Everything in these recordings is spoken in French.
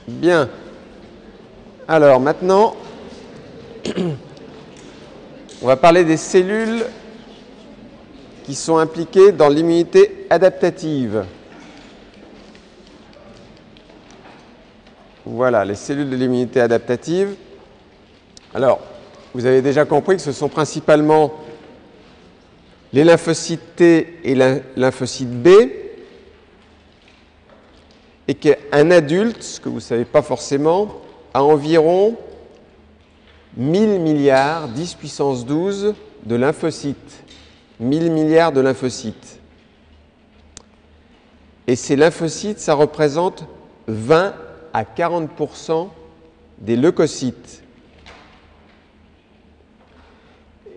Bien. Alors maintenant, on va parler des cellules qui sont impliquées dans l'immunité adaptative. Voilà, les cellules de l'immunité adaptative. Alors, vous avez déjà compris que ce sont principalement les lymphocytes T et les lymphocytes B, et qu'un adulte, ce que vous ne savez pas forcément, a environ 1000 milliards, 10 puissance 12 de lymphocytes. 1000 milliards de lymphocytes. Et ces lymphocytes, ça représente 20 à 40% des leucocytes.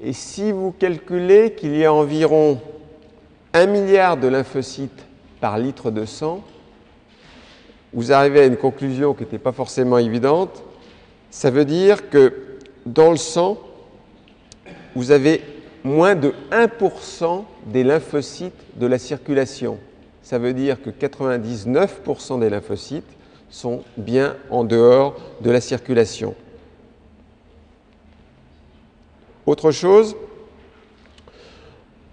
Et si vous calculez qu'il y a environ 1 milliard de lymphocytes par litre de sang, vous arrivez à une conclusion qui n'était pas forcément évidente. Ça veut dire que dans le sang, vous avez moins de 1% des lymphocytes de la circulation. Ça veut dire que 99% des lymphocytes sont bien en dehors de la circulation. Autre chose,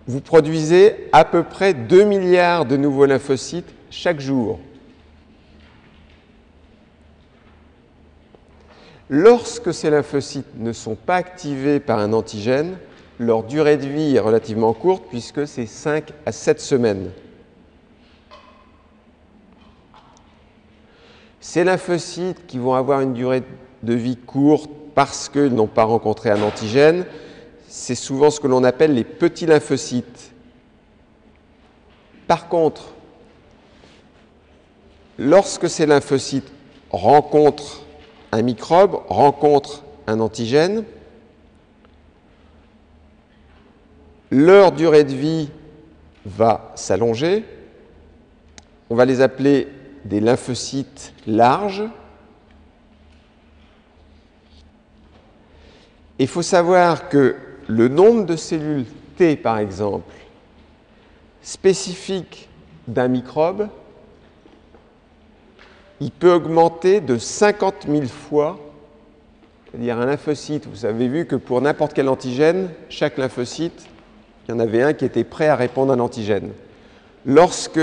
vous produisez à peu près 2 milliards de nouveaux lymphocytes chaque jour. Lorsque ces lymphocytes ne sont pas activés par un antigène, leur durée de vie est relativement courte puisque c'est 5 à 7 semaines. Ces lymphocytes qui vont avoir une durée de vie courte parce qu'ils n'ont pas rencontré un antigène, c'est souvent ce que l'on appelle les petits lymphocytes. Par contre, lorsque ces lymphocytes rencontrent un microbe, rencontrent un antigène, leur durée de vie va s'allonger. On va les appeler des lymphocytes larges. Il faut savoir que le nombre de cellules T, par exemple, spécifiques d'un microbe, il peut augmenter de 50 000 fois. C'est-à-dire un lymphocyte, vous avez vu que pour n'importe quel antigène, chaque lymphocyte, il y en avait un qui était prêt à répondre à l'antigène. Lorsque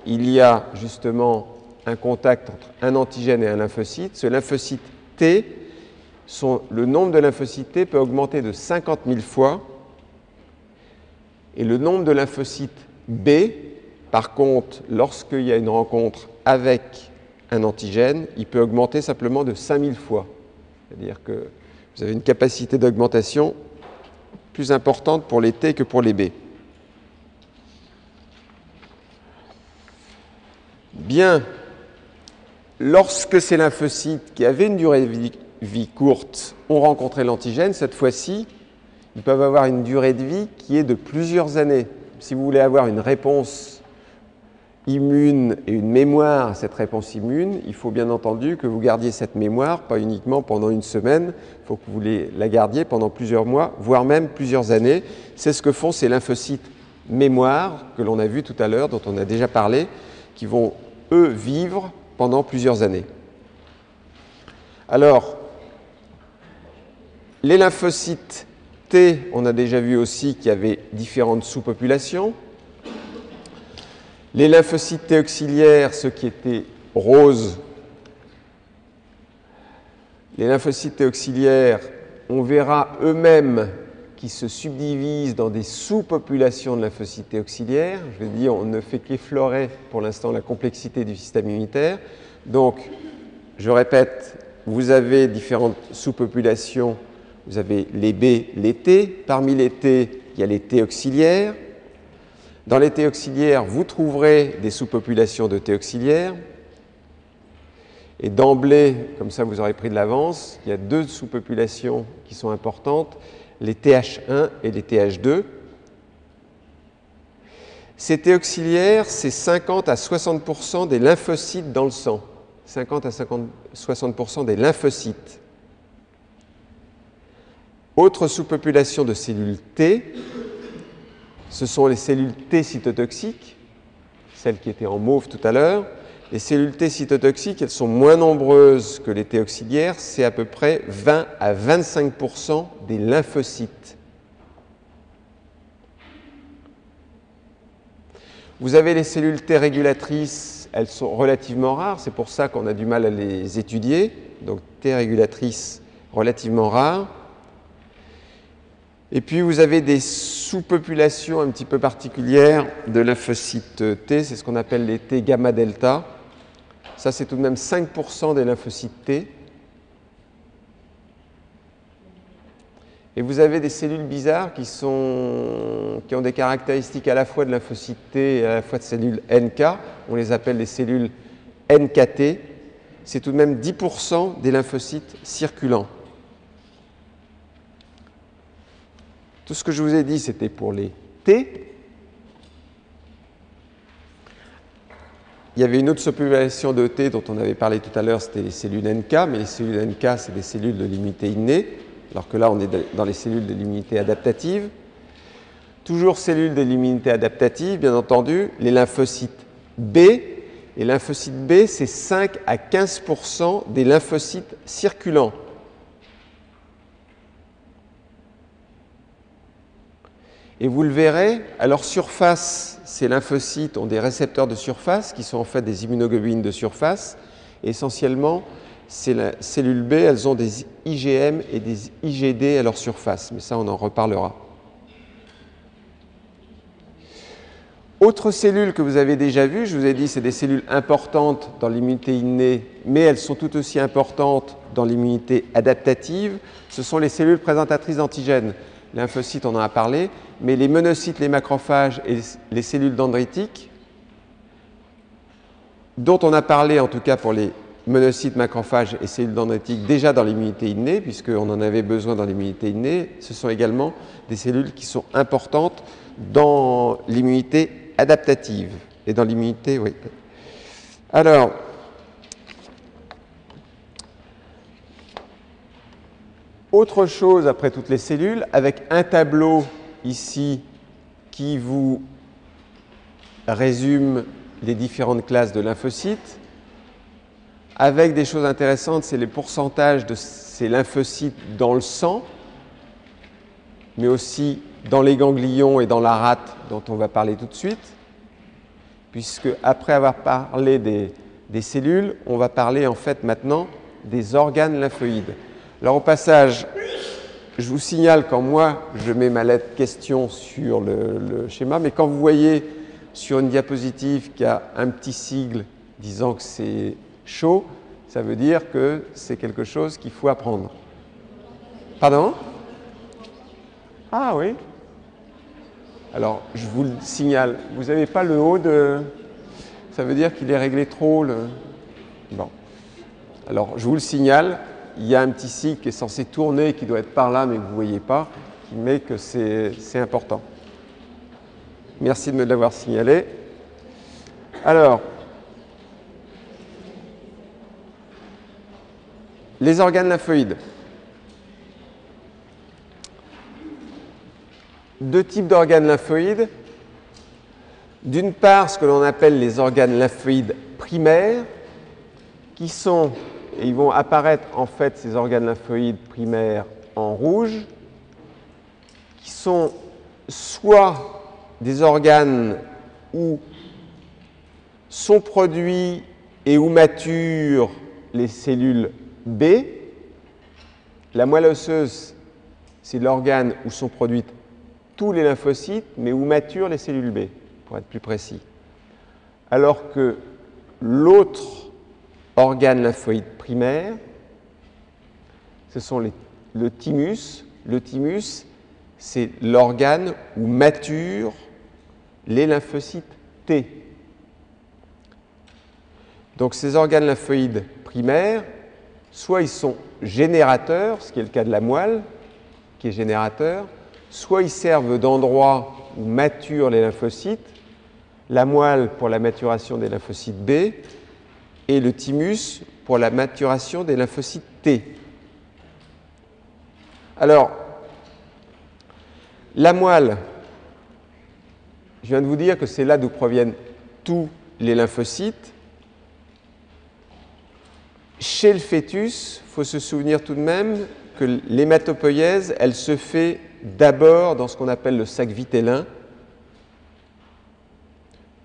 il y a justement un contact entre un antigène et un lymphocyte, ce lymphocyte T, le nombre de lymphocytes T peut augmenter de 50 000 fois. Et le nombre de lymphocytes B, par contre, lorsqu'il y a une rencontre avec un antigène, il peut augmenter simplement de 5000 fois. C'est-à-dire que vous avez une capacité d'augmentation plus importante pour les T que pour les B. Bien, lorsque ces lymphocytes qui avaient une durée de vie courte ont rencontré l'antigène, cette fois-ci, ils peuvent avoir une durée de vie qui est de plusieurs années. Si vous voulez avoir une réponse immune et une mémoire à cette réponse immune, il faut bien entendu que vous gardiez cette mémoire, pas uniquement pendant une semaine, il faut que vous la gardiez pendant plusieurs mois, voire même plusieurs années. C'est ce que font ces lymphocytes mémoire, que l'on a vu tout à l'heure, dont on a déjà parlé, qui vont, eux, vivre pendant plusieurs années. Alors, les lymphocytes T, on a déjà vu aussi qu'il y avait différentes sous-populations. Les lymphocytes T auxiliaires, ceux qui étaient roses, les lymphocytes T auxiliaires, on verra eux-mêmes qu'ils se subdivisent dans des sous-populations de lymphocytes T auxiliaires. Je veux dire, on ne fait qu'effleurer pour l'instant la complexité du système immunitaire. Donc, je répète, vous avez différentes sous-populations. Vous avez les B, les T. Parmi les T, il y a les T auxiliaires. Dans les T auxiliaires, vous trouverez des sous-populations de T auxiliaires. Et d'emblée, comme ça vous aurez pris de l'avance, il y a deux sous-populations qui sont importantes, les TH1 et les TH2. Ces T auxiliaires, c'est 50 à 60% des lymphocytes dans le sang. 50 à 60% des lymphocytes. Autre sous-population de cellules T, ce sont les cellules T cytotoxiques, celles qui étaient en mauve tout à l'heure, Les cellules T cytotoxiques, elles sont moins nombreuses que les T auxiliaires, c'est à peu près 20 à 25% des lymphocytes. Vous avez les cellules T régulatrices, elles sont relativement rares, c'est pour ça qu'on a du mal à les étudier. Donc T régulatrices relativement rares. Et puis vous avez des sous-populations un petit peu particulières de lymphocytes T, c'est ce qu'on appelle les T gamma delta. Ça, c'est tout de même 5% des lymphocytes T. Et vous avez des cellules bizarres qui ont des caractéristiques à la fois de lymphocytes T et à la fois de cellules NK. On les appelle les cellules NKT. C'est tout de même 10% des lymphocytes circulants. Tout ce que je vous ai dit, c'était pour les T. Il y avait une autre sous-population de T dont on avait parlé tout à l'heure, c'était les cellules NK, mais les cellules NK, c'est des cellules de l'immunité innée, alors que là, on est dans les cellules de l'immunité adaptative. Toujours cellules de l'immunité adaptative, bien entendu, les lymphocytes B. Et lymphocytes B, c'est 5 à 15% des lymphocytes circulants. Et vous le verrez, à leur surface, ces lymphocytes ont des récepteurs de surface qui sont en fait des immunoglobulines de surface. Et essentiellement, ces cellules B, elles ont des IgM et des IgD à leur surface. Mais ça, on en reparlera. Autre cellule que vous avez déjà vue, je vous ai dit, c'est des cellules importantes dans l'immunité innée, mais elles sont tout aussi importantes dans l'immunité adaptative. Ce sont les cellules présentatrices d'antigènes. Lymphocytes, on en a parlé, mais les monocytes, les macrophages et les cellules dendritiques, dont on a parlé en tout cas pour les monocytes, macrophages et cellules dendritiques déjà dans l'immunité innée, puisqu'on en avait besoin dans l'immunité innée, ce sont également des cellules qui sont importantes dans l'immunité adaptative et dans l'immunité, oui. Alors, autre chose après toutes les cellules, avec un tableau ici qui vous résume les différentes classes de lymphocytes, avec des choses intéressantes, c'est les pourcentages de ces lymphocytes dans le sang, mais aussi dans les ganglions et dans la rate dont on va parler tout de suite, puisque après avoir parlé des cellules, on va parler en fait maintenant des organes lymphoïdes. Alors au passage, je vous signale quand moi je mets ma lettre question sur le schéma, mais quand vous voyez sur une diapositive qu'il y a un petit sigle disant que c'est chaud, ça veut dire que c'est quelque chose qu'il faut apprendre. Pardon? Ah oui. Alors je vous le signale, vous n'avez pas le haut de... Ça veut dire qu'il est réglé trop le... Bon. Alors je vous le signale. Il y a un petit sigle qui est censé tourner, qui doit être par là, mais que vous ne voyez pas, qui met que c'est important. Merci de me l'avoir signalé. Alors, les organes lymphoïdes. Deux types d'organes lymphoïdes. D'une part, ce que l'on appelle les organes lymphoïdes primaires, qui sont... Et ils vont apparaître en fait ces organes lymphoïdes primaires en rouge, qui sont soit des organes où sont produits et où maturent les cellules B. La moelle osseuse, c'est l'organe où sont produites tous les lymphocytes, mais où maturent les cellules B, pour être plus précis. Alors que l'autre organes lymphoïdes primaires, ce sont le thymus. Le thymus, c'est l'organe où maturent les lymphocytes T. Donc ces organes lymphoïdes primaires, soit ils sont générateurs, ce qui est le cas de la moelle, qui est générateur, soit ils servent d'endroit où maturent les lymphocytes, la moelle pour la maturation des lymphocytes B, et le thymus pour la maturation des lymphocytes T. Alors, la moelle, je viens de vous dire que c'est là d'où proviennent tous les lymphocytes. Chez le fœtus, il faut se souvenir tout de même que l'hématopoïèse, elle se fait d'abord dans ce qu'on appelle le sac vitellin,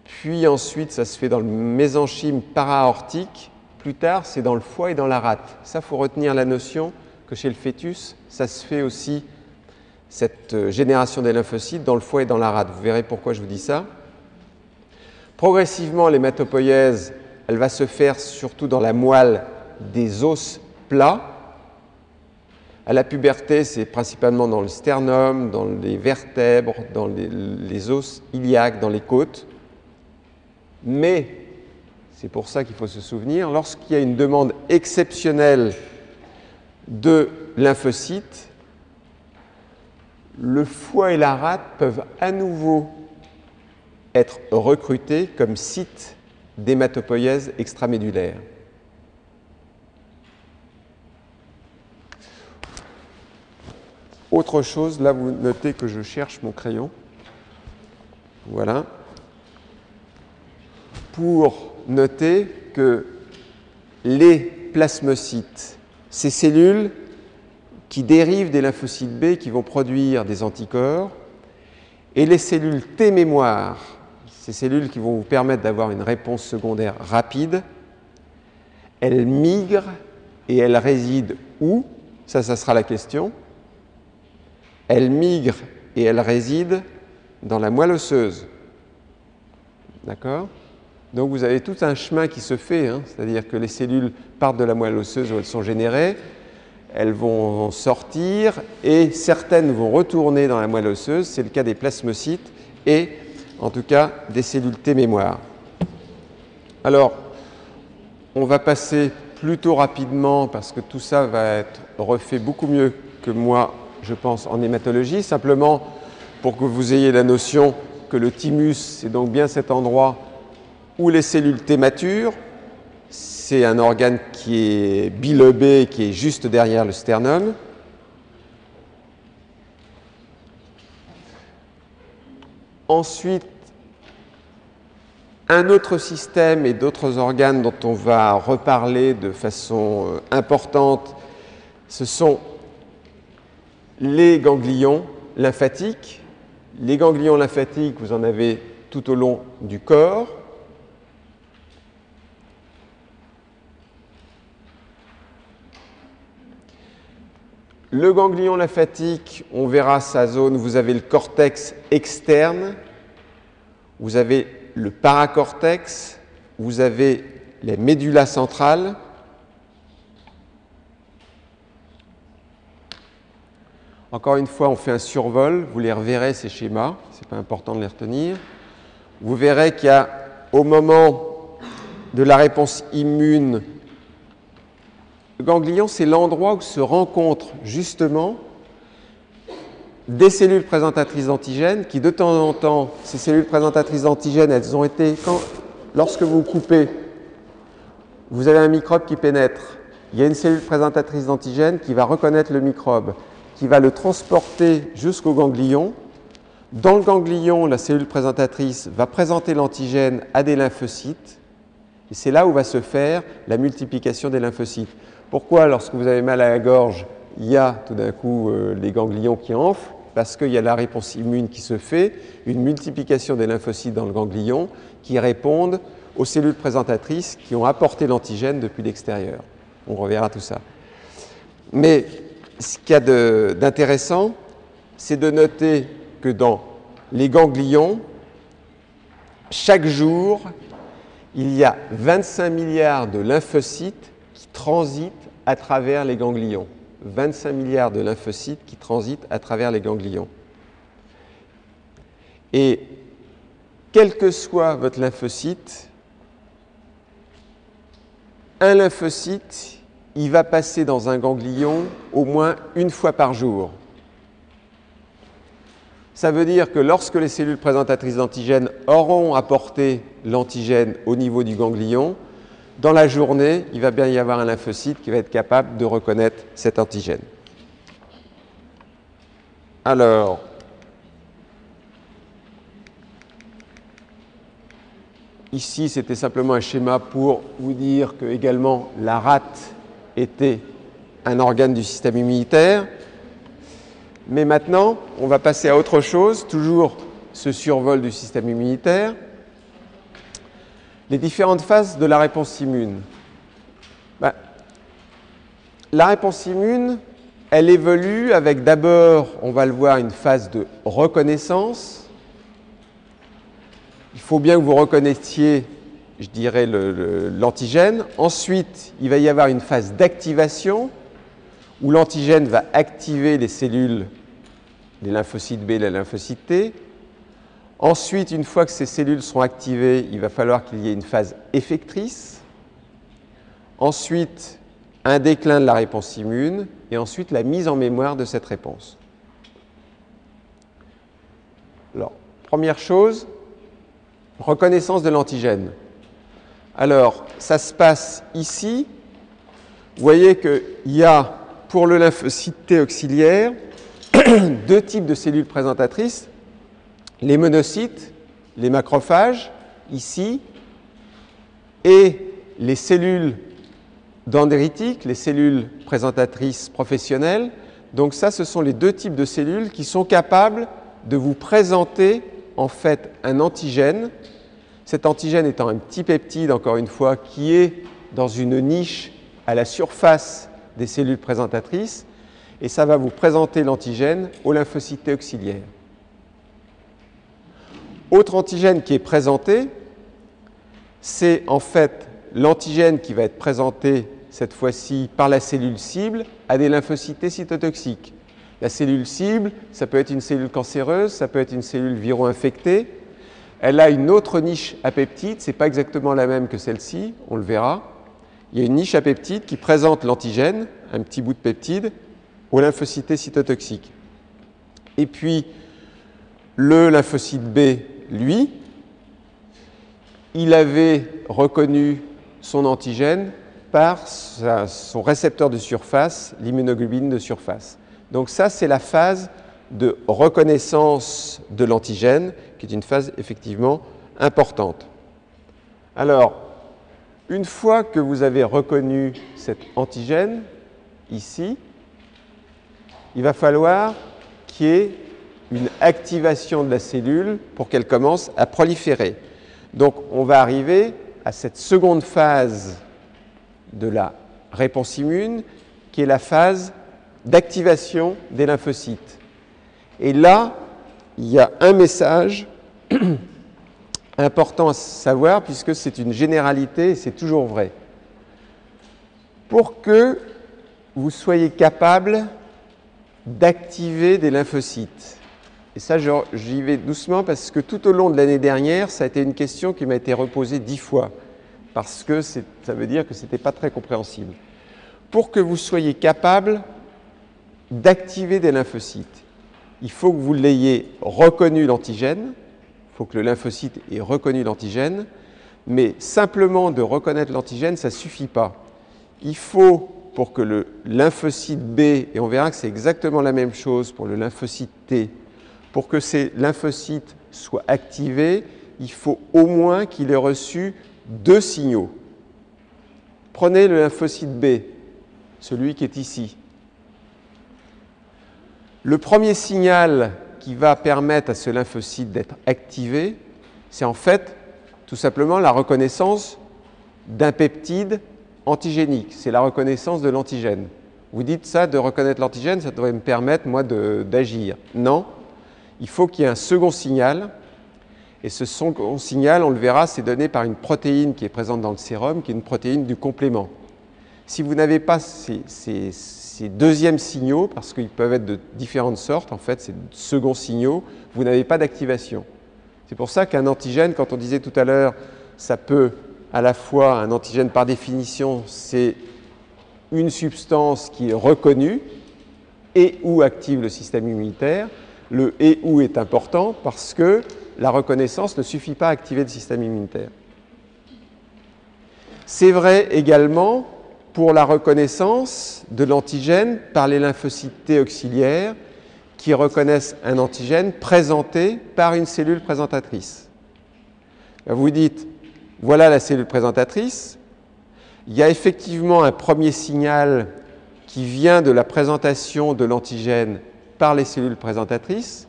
puis ensuite ça se fait dans le mésenchyme para-aortique, plus tard c'est dans le foie et dans la rate. Ça, il faut retenir la notion que chez le fœtus, ça se fait aussi, cette génération des lymphocytes, dans le foie et dans la rate. Vous verrez pourquoi je vous dis ça. Progressivement, l'hématopoïèse, elle va se faire surtout dans la moelle des os plats. À la puberté, c'est principalement dans le sternum, dans les vertèbres, dans les os iliaques, dans les côtes. Mais, c'est pour ça qu'il faut se souvenir, lorsqu'il y a une demande exceptionnelle de lymphocytes, le foie et la rate peuvent à nouveau être recrutés comme site d'hématopoïèse extramédullaire. Autre chose, là vous notez que je cherche mon crayon. Voilà. Pour noter que les plasmocytes, ces cellules qui dérivent des lymphocytes B qui vont produire des anticorps, et les cellules T-mémoire, ces cellules qui vont vous permettre d'avoir une réponse secondaire rapide, elles migrent et elles résident où? Ça sera la question. Elles migrent et elles résident dans la moelle osseuse. D'accord? Donc vous avez tout un chemin qui se fait, hein, c'est-à-dire que les cellules partent de la moelle osseuse où elles sont générées, elles vont sortir et certaines vont retourner dans la moelle osseuse, c'est le cas des plasmocytes et en tout cas des cellules T-mémoire. Alors, on va passer plutôt rapidement parce que tout ça va être refait beaucoup mieux que moi, je pense, en hématologie, simplement pour que vous ayez la notion que le thymus, c'est donc bien cet endroit où les cellules T maturent. C'est un organe qui est bilobé, qui est juste derrière le sternum. Ensuite, un autre système et d'autres organes dont on va reparler de façon importante, ce sont les ganglions lymphatiques. Les ganglions lymphatiques, vous en avez tout au long du corps. Le ganglion lymphatique, on verra sa zone, vous avez le cortex externe, vous avez le paracortex, vous avez les médullas centrales. Encore une fois, on fait un survol, vous les reverrez ces schémas, ce n'est pas important de les retenir. Vous verrez qu'il y a, au moment de la réponse immune, le ganglion, c'est l'endroit où se rencontrent justement des cellules présentatrices d'antigènes qui, de temps en temps, ces cellules présentatrices d'antigènes, elles ont été, lorsque vous coupez, vous avez un microbe qui pénètre. Il y a une cellule présentatrice d'antigènes qui va reconnaître le microbe, qui va le transporter jusqu'au ganglion. Dans le ganglion, la cellule présentatrice va présenter l'antigène à des lymphocytes. Et c'est là où va se faire la multiplication des lymphocytes. Pourquoi, lorsque vous avez mal à la gorge, il y a tout d'un coup les ganglions qui enflent? Parce qu'il y a la réponse immune qui se fait, une multiplication des lymphocytes dans le ganglion qui répondent aux cellules présentatrices qui ont apporté l'antigène depuis l'extérieur. On reverra tout ça. Mais ce qu'il y a d'intéressant, c'est de noter que dans les ganglions, chaque jour, il y a 25 milliards de lymphocytes qui transitent à travers les ganglions. 25 milliards de lymphocytes qui transitent à travers les ganglions. Et quel que soit votre lymphocyte, un lymphocyte, il va passer dans un ganglion au moins une fois par jour. Ça veut dire que lorsque les cellules présentatrices d'antigènes auront apporté l'antigène au niveau du ganglion, dans la journée, il va bien y avoir un lymphocyte qui va être capable de reconnaître cet antigène. Alors, Ici, c'était simplement un schéma pour vous dire que également la rate était un organe du système immunitaire. Mais maintenant, on va passer à autre chose, toujours ce survol du système immunitaire. Les différentes phases de la réponse immune. La réponse immune, elle évolue avec d'abord, on va le voir, une phase de reconnaissance. Il faut bien que vous reconnaissiez, je dirais, l'antigène. Ensuite, il va y avoir une phase d'activation où l'antigène va activer les cellules, les lymphocytes B et les lymphocytes T. Ensuite, une fois que ces cellules seront activées, il va falloir qu'il y ait une phase effectrice. Ensuite, un déclin de la réponse immune et ensuite la mise en mémoire de cette réponse. Alors, première chose, reconnaissance de l'antigène. Alors, ça se passe ici. Vous voyez qu'il y a, pour le lymphocyte T auxiliaire, deux types de cellules présentatrices. Les monocytes, les macrophages, ici, et les cellules dendritiques, les cellules présentatrices professionnelles. Donc ça, ce sont les deux types de cellules qui sont capables de vous présenter en fait un antigène. Cet antigène étant un petit peptide, encore une fois, qui est dans une niche à la surface des cellules présentatrices, et ça va vous présenter l'antigène au lymphocyte T auxiliaire. Autre antigène qui est présenté, c'est en fait l'antigène qui va être présenté cette fois-ci par la cellule cible à des lymphocytes T cytotoxiques. La cellule cible, ça peut être une cellule cancéreuse, ça peut être une cellule viro-infectée. Elle a une autre niche à peptides, ce n'est pas exactement la même que celle-ci, on le verra. Il y a une niche à peptides qui présente l'antigène, un petit bout de peptide, au lymphocyte T cytotoxique. Et puis, le lymphocyte B, lui, il avait reconnu son antigène par son récepteur de surface, l'immunoglobine de surface. Donc ça, c'est la phase de reconnaissance de l'antigène, qui est une phase effectivement importante. Alors, une fois que vous avez reconnu cet antigène, ici, il va falloir qu'il y ait une activation de la cellule pour qu'elle commence à proliférer. Donc, on va arriver à cette seconde phase de la réponse immune, qui est la phase d'activation des lymphocytes. Et là, il y a un message important à savoir, puisque c'est une généralité et c'est toujours vrai. Pour que vous soyez capable d'activer des lymphocytes, et ça, j'y vais doucement parce que tout au long de l'année dernière, ça a été une question qui m'a été reposée 10 fois, parce que ça veut dire que ce n'était pas très compréhensible. Pour que vous soyez capable d'activer des lymphocytes, il faut que vous l'ayez reconnu l'antigène, il faut que le lymphocyte ait reconnu l'antigène, mais simplement de reconnaître l'antigène, ça ne suffit pas. Il faut, pour que le lymphocyte B, et on verra que c'est exactement la même chose pour le lymphocyte T, pour que ces lymphocytes soient activés, il faut au moins qu'il ait reçu 2 signaux. Prenez le lymphocyte B, celui qui est ici. Le premier signal qui va permettre à ce lymphocyte d'être activé, c'est en fait tout simplement la reconnaissance d'un peptide antigénique. C'est la reconnaissance de l'antigène. Vous dites ça, de reconnaître l'antigène, ça devrait me permettre, moi, d'agir. Non, il faut qu'il y ait un second signal. Et ce second signal, on le verra, c'est donné par une protéine qui est présente dans le sérum, qui est une protéine du complément. Si vous n'avez pas ces deuxièmes signaux, parce qu'ils peuvent être de différentes sortes, en fait, ces seconds signaux, vous n'avez pas d'activation. C'est pour ça qu'un antigène, quand on disait tout à l'heure, ça peut à la fois, un antigène par définition, c'est une substance qui est reconnue et ou active le système immunitaire. Le et ou est important parce que la reconnaissance ne suffit pas à activer le système immunitaire. C'est vrai également pour la reconnaissance de l'antigène par les lymphocytes T auxiliaires qui reconnaissent un antigène présenté par une cellule présentatrice. Vous dites, Voilà la cellule présentatrice. Il y a effectivement un premier signal qui vient de la présentation de l'antigène par les cellules présentatrices.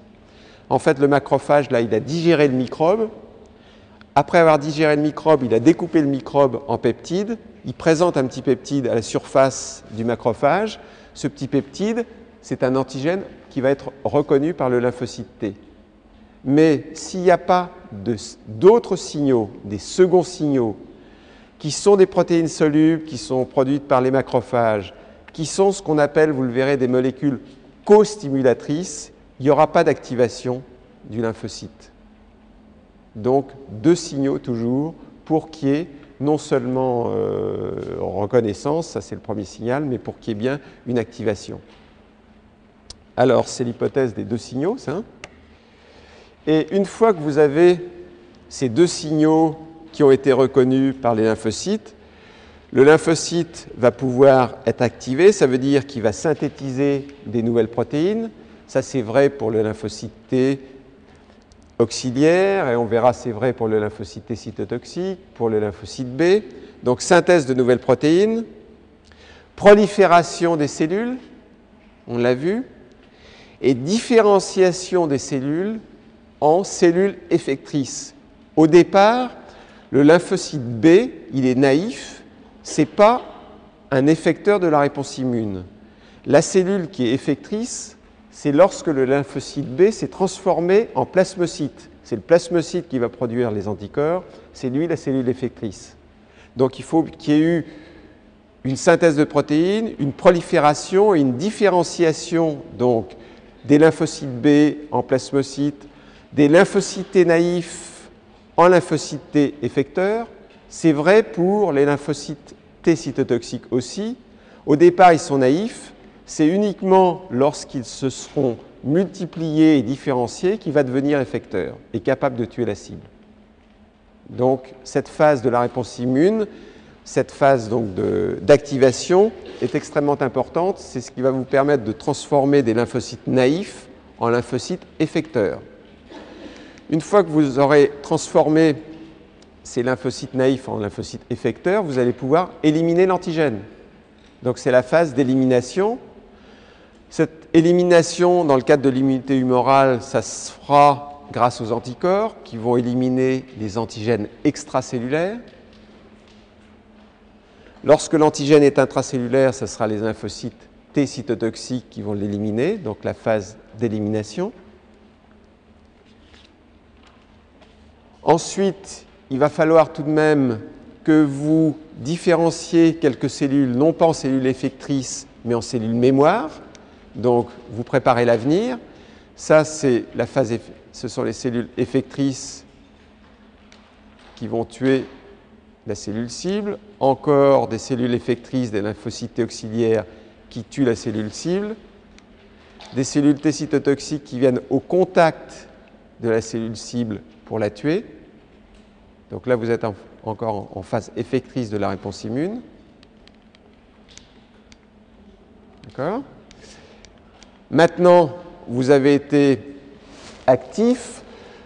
En fait, le macrophage, là, il a digéré le microbe. Après avoir digéré le microbe, il a découpé le microbe en peptides. Il présente un petit peptide à la surface du macrophage. Ce petit peptide, c'est un antigène qui va être reconnu par le lymphocyte T. Mais s'il n'y a pas d'autres signaux, des seconds signaux, qui sont des protéines solubles, qui sont produites par les macrophages, qui sont ce qu'on appelle, vous le verrez, des molécules co-stimulatrices, il n'y aura pas d'activation du lymphocyte. Donc, 2 signaux toujours pour qu'il y ait non seulement reconnaissance, ça c'est le premier signal, mais pour qu'il y ait bien une activation. Alors, c'est l'hypothèse des 2 signaux, ça. Et une fois que vous avez ces 2 signaux qui ont été reconnus par les lymphocytes, le lymphocyte va pouvoir être activé, ça veut dire qu'il va synthétiser des nouvelles protéines. Ça, c'est vrai pour le lymphocyte T auxiliaire, et on verra c'est vrai pour le lymphocyte T cytotoxique, pour le lymphocyte B. Donc, synthèse de nouvelles protéines, prolifération des cellules, on l'a vu, et différenciation des cellules en cellules effectrices. Au départ, le lymphocyte B, il est naïf, ce n'est pas un effecteur de la réponse immune. La cellule qui est effectrice, c'est lorsque le lymphocyte B s'est transformé en plasmocyte. C'est le plasmocyte qui va produire les anticorps, c'est lui la cellule effectrice. Donc il faut qu'il y ait eu une synthèse de protéines, une prolifération et une différenciation donc, des lymphocytes B en plasmocytes, des lymphocytes T naïfs en lymphocytes T effecteurs. C'est vrai pour les lymphocytes T cytotoxiques aussi. Au départ, ils sont naïfs. C'est uniquement lorsqu'ils se seront multipliés et différenciés qu'il va devenir effecteur et capable de tuer la cible. Donc, cette phase de la réponse immune, cette phase d'activation est extrêmement importante. C'est ce qui va vous permettre de transformer des lymphocytes naïfs en lymphocytes effecteurs. Une fois que vous aurez transformé ces lymphocytes naïfs en lymphocytes effecteurs, vous allez pouvoir éliminer l'antigène. Donc, c'est la phase d'élimination. Cette élimination, dans le cadre de l'immunité humorale, ça se fera grâce aux anticorps qui vont éliminer les antigènes extracellulaires. Lorsque l'antigène est intracellulaire, ce sera les lymphocytes T cytotoxiques qui vont l'éliminer, donc la phase d'élimination. Ensuite, il va falloir tout de même que vous différenciez quelques cellules, non pas en cellules effectrices, mais en cellules mémoire. Donc, vous préparez l'avenir. Ça, c'est la phase, ce sont les cellules effectrices qui vont tuer la cellule cible. Encore des cellules effectrices, des lymphocytes T auxiliaires qui tuent la cellule cible. Des cellules T cytotoxiques qui viennent au contact de la cellule cible pour la tuer. Donc là, vous êtes encore en phase effectrice de la réponse immune. D'accord ? Maintenant, vous avez été actif,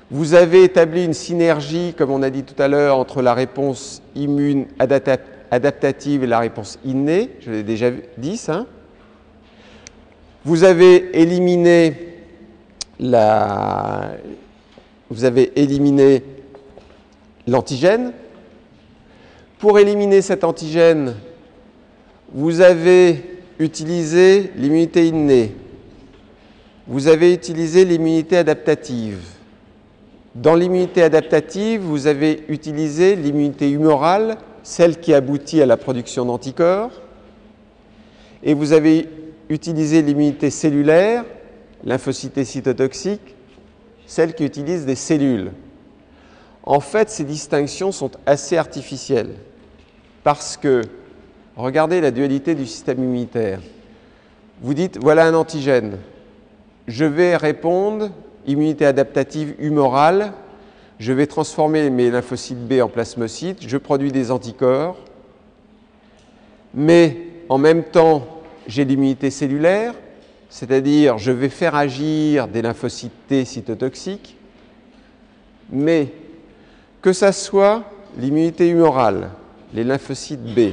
vous avez établi une synergie, comme on a dit tout à l'heure, entre la réponse immune adaptative et la réponse innée. Je l'ai déjà dit, ça. Vous avez éliminé l'antigène. Pour éliminer cet antigène, vous avez utilisé l'immunité innée. Vous avez utilisé l'immunité adaptative. Dans l'immunité adaptative, vous avez utilisé l'immunité humorale, celle qui aboutit à la production d'anticorps. Et vous avez utilisé l'immunité cellulaire, lymphocyte cytotoxique, celle qui utilise des cellules. En fait, ces distinctions sont assez artificielles parce que, regardez la dualité du système immunitaire. Vous dites, voilà un antigène. Je vais répondre, immunité adaptative humorale, je vais transformer mes lymphocytes B en plasmocytes, je produis des anticorps, mais en même temps, j'ai l'immunité cellulaire, c'est-à-dire je vais faire agir des lymphocytes T cytotoxiques, mais que ça soit l'immunité humorale, les lymphocytes B,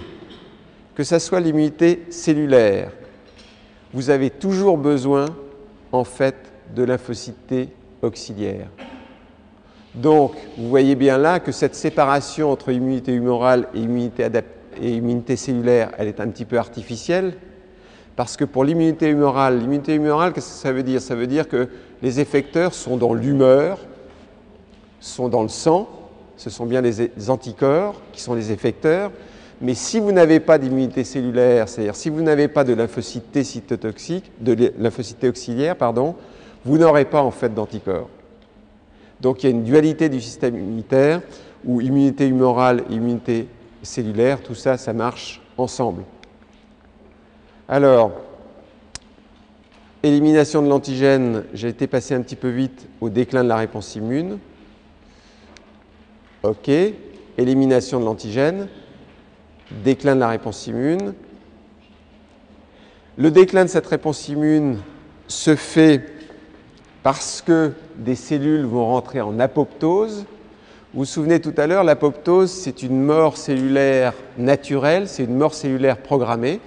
que ce soit l'immunité cellulaire, vous avez toujours besoin, en fait, de lymphocytes T auxiliaires. Donc, vous voyez bien là que cette séparation entre immunité humorale et immunité cellulaire, elle est un petit peu artificielle, parce que pour l'immunité humorale, qu'est-ce que ça veut dire? Ça veut dire que les effecteurs sont dans l'humeur, sont dans le sang, ce sont bien les anticorps qui sont les effecteurs, mais si vous n'avez pas d'immunité cellulaire, c'est-à-dire si vous n'avez pas de lymphocytes T cytotoxiques, de lymphocytes T auxiliaires, pardon, vous n'aurez pas en fait d'anticorps. Donc il y a une dualité du système immunitaire où immunité humorale et immunité cellulaire, tout ça, ça marche ensemble. Alors, élimination de l'antigène, j'ai été passé un petit peu vite au déclin de la réponse immune. OK, élimination de l'antigène, déclin de la réponse immune. Le déclin de cette réponse immune se fait parce que des cellules vont rentrer en apoptose. Vous vous souvenez tout à l'heure, l'apoptose, c'est une mort cellulaire naturelle, c'est une mort cellulaire programmée.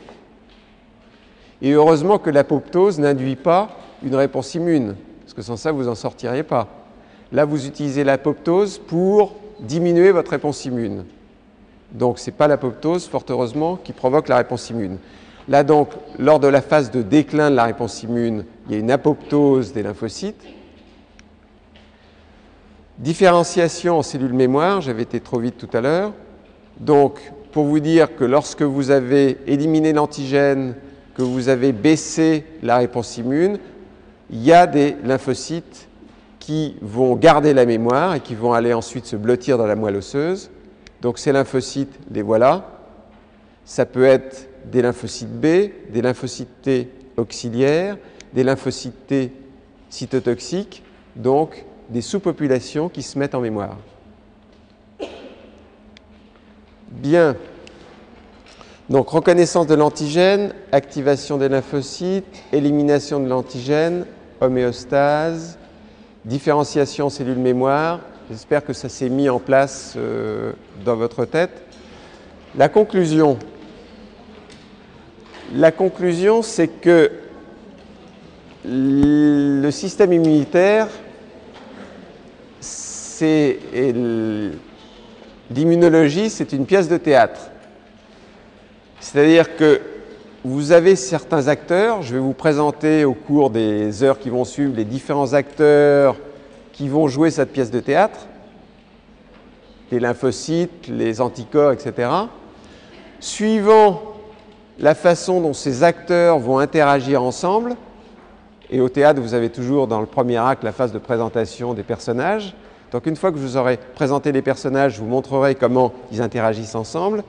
Et heureusement que l'apoptose n'induit pas une réponse immune, parce que sans ça, vous n'en sortiriez pas. Là, vous utilisez l'apoptose pour diminuer votre réponse immune. Donc, ce n'est pas l'apoptose, fort heureusement, qui provoque la réponse immune. Là, donc, lors de la phase de déclin de la réponse immune, il y a une apoptose des lymphocytes. Différenciation en cellules mémoire, j'avais été trop vite tout à l'heure. Donc, pour vous dire que lorsque vous avez éliminé l'antigène, que vous avez baissé la réponse immune, il y a des lymphocytes qui vont garder la mémoire et qui vont aller ensuite se blottir dans la moelle osseuse. Donc ces lymphocytes, les voilà. Ça peut être des lymphocytes B, des lymphocytes T auxiliaires, des lymphocytes T cytotoxiques, donc des sous-populations qui se mettent en mémoire. Bien. Donc reconnaissance de l'antigène, activation des lymphocytes, élimination de l'antigène, homéostase, différenciation cellules mémoire. J'espère que ça s'est mis en place dans votre tête. La conclusion, c'est que le système immunitaire, l'immunologie, c'est une pièce de théâtre. C'est-à-dire que vous avez certains acteurs, je vais vous présenter au cours des heures qui vont suivre les différents acteurs qui vont jouer cette pièce de théâtre, les lymphocytes, les anticorps, etc. Suivant la façon dont ces acteurs vont interagir ensemble, et au théâtre, vous avez toujours dans le premier acte la phase de présentation des personnages. Donc une fois que je vous aurai présenté les personnages, je vous montrerai comment ils interagissent ensemble.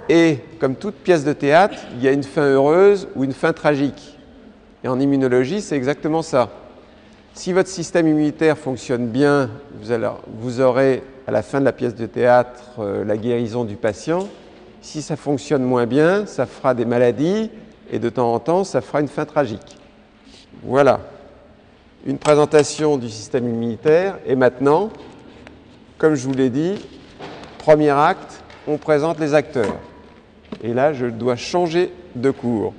Et comme toute pièce de théâtre, il y a une fin heureuse ou une fin tragique. Et en immunologie, c'est exactement ça. Si votre système immunitaire fonctionne bien, vous aurez à la fin de la pièce de théâtre la guérison du patient. Si ça fonctionne moins bien, ça fera des maladies et de temps en temps, ça fera une fin tragique. Voilà, une présentation du système immunitaire. Et maintenant, comme je vous l'ai dit, premier acte, on présente les acteurs. Et là, je dois changer de cours.